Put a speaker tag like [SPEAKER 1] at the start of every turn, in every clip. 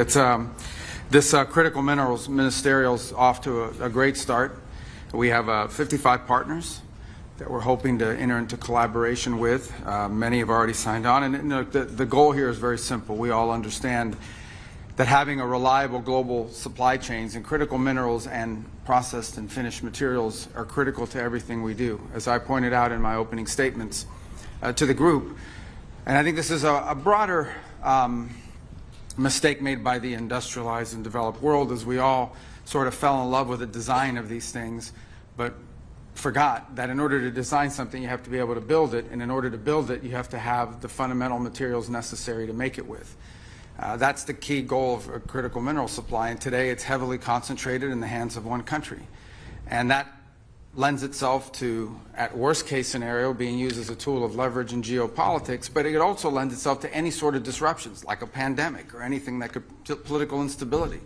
[SPEAKER 1] This critical minerals ministerial is off to a great start. We have 55 partners that we're hoping to enter into collaboration with. Many have already signed on, and the goal here is very simple. We all understand that having a reliable global supply chains and critical minerals and processed and finished materials are critical to everything we do. As I pointed out in my opening statements to the group, and I think this is a broader mistake made by the industrialized and developed world, as we all sort of fell in love with the design of these things, but forgot that in order to design something, you have to be able to build it, and in order to build it, you have to have the fundamental materials necessary to make it with. That's the key goal of a critical mineral supply, and today it's heavily concentrated in the hands of one country. And that lends itself to, at worst case scenario, being used as a tool of leverage in geopolitics, but it also lends itself to any sort of disruptions, like a pandemic or anything that could, political instability,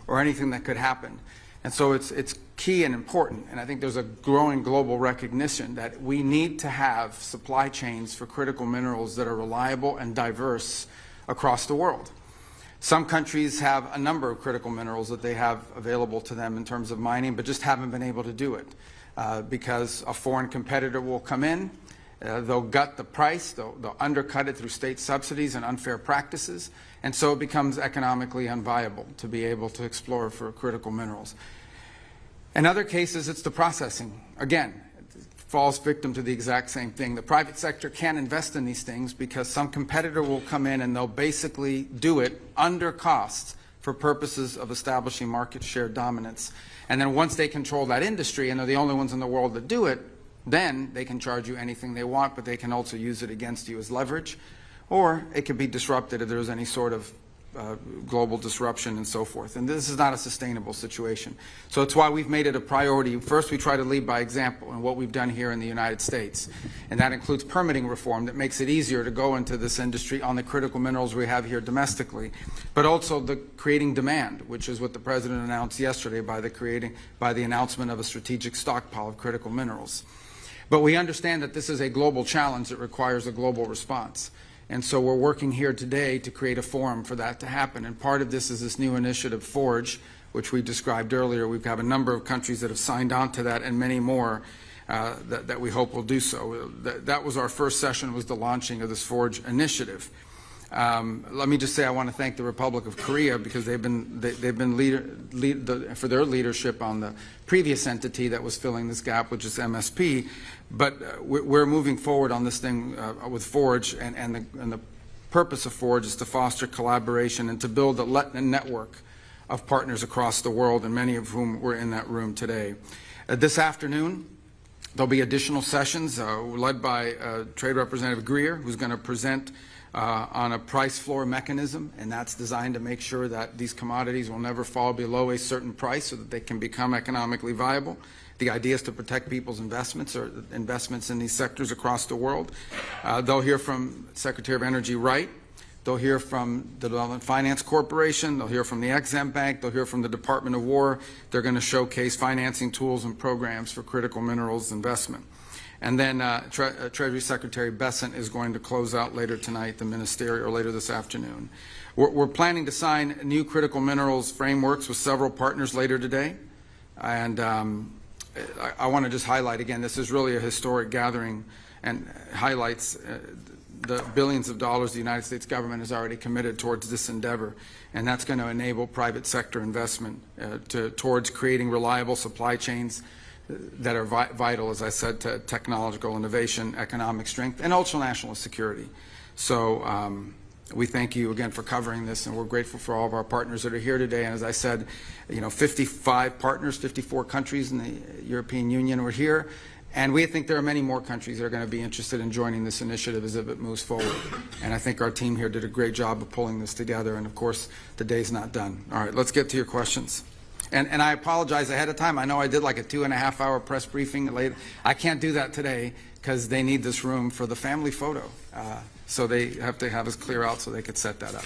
[SPEAKER 1] or anything that could happen. And so it's key and important, and I think there's a growing global recognition that we need to have supply chains for critical minerals that are reliable and diverse across the world. Some countries have a number of critical minerals that they have available to them in terms of mining, but just haven't been able to do it because a foreign competitor will come in, they'll gut the price, they'll undercut it through state subsidies and unfair practices, and so it becomes economically unviable to be able to explore for critical minerals. In other cases, it's the processing. Again, it falls victim to the exact same thing. The private sector can't invest in these things because some competitor will come in and they'll basically do it under cost for purposes of establishing market share dominance. And then once they control that industry, and they're the only ones in the world that do it, then they can charge you anything they want, but they can also use it against you as leverage, or it can be disrupted if there's any sort of global disruption and so forth. And this is not a sustainable situation. So it's why we've made it a priority. First, we try to lead by example in what we've done here in the United States. And that includes permitting reform that makes it easier to go into this industry on the critical minerals we have here domestically. But also the creating demand, which is what the President announced yesterday by the announcement of a strategic stockpile of critical minerals. But we understand that this is a global challenge that requires a global response. And so we're working here today to create a forum for that to happen. And part of this is this new initiative, FORGE, which we described earlier. We've got a number of countries that have signed on to that, and many more that we hope will do so. That was our first session, was the launching of this FORGE initiative. Let me just say I want to thank the Republic of Korea because they've been for their leadership on the previous entity that was filling this gap, which is MSP. But we're moving forward on this thing with FORGE, and the purpose of FORGE is to foster collaboration and to build a network of partners across the world, and many of whom were in that room today. This afternoon, there'll be additional sessions led by Trade Representative Greer, who's going to present on a price floor mechanism, and that's designed to make sure that these commodities will never fall below a certain price so that they can become economically viable. The idea is to protect people's investments or investments in these sectors across the world. They'll hear from Secretary of Energy Wright. They'll hear from the Development Finance Corporation. They'll hear from the Ex-Im Bank. They'll hear from the Department of War. They're going to showcase financing tools and programs for critical minerals investment. And then Treasury Secretary Bessent is going to close out later tonight, the ministerial, or later this afternoon. We're planning to sign new critical minerals frameworks with several partners later today. And I want to just highlight again, this is really a historic gathering and highlights the billions of dollars the United States government has already committed towards this endeavor. And that's going to enable private sector investment towards creating reliable supply chains that are vital, as I said, to technological innovation, economic strength, and also national security. So we thank you again for covering this, and we're grateful for all of our partners that are here today. And as I said, 55 partners, 54 countries in the European Union are here, and we think there are many more countries that are going to be interested in joining this initiative as it moves forward. And I think our team here did a great job of pulling this together, and of course, the day's not done. All right, let's get to your questions. And I apologize ahead of time. I know I did like a 2.5-hour press briefing late. I can't do that today because they need this room for the family photo. So they have to have us clear out so they could set that up.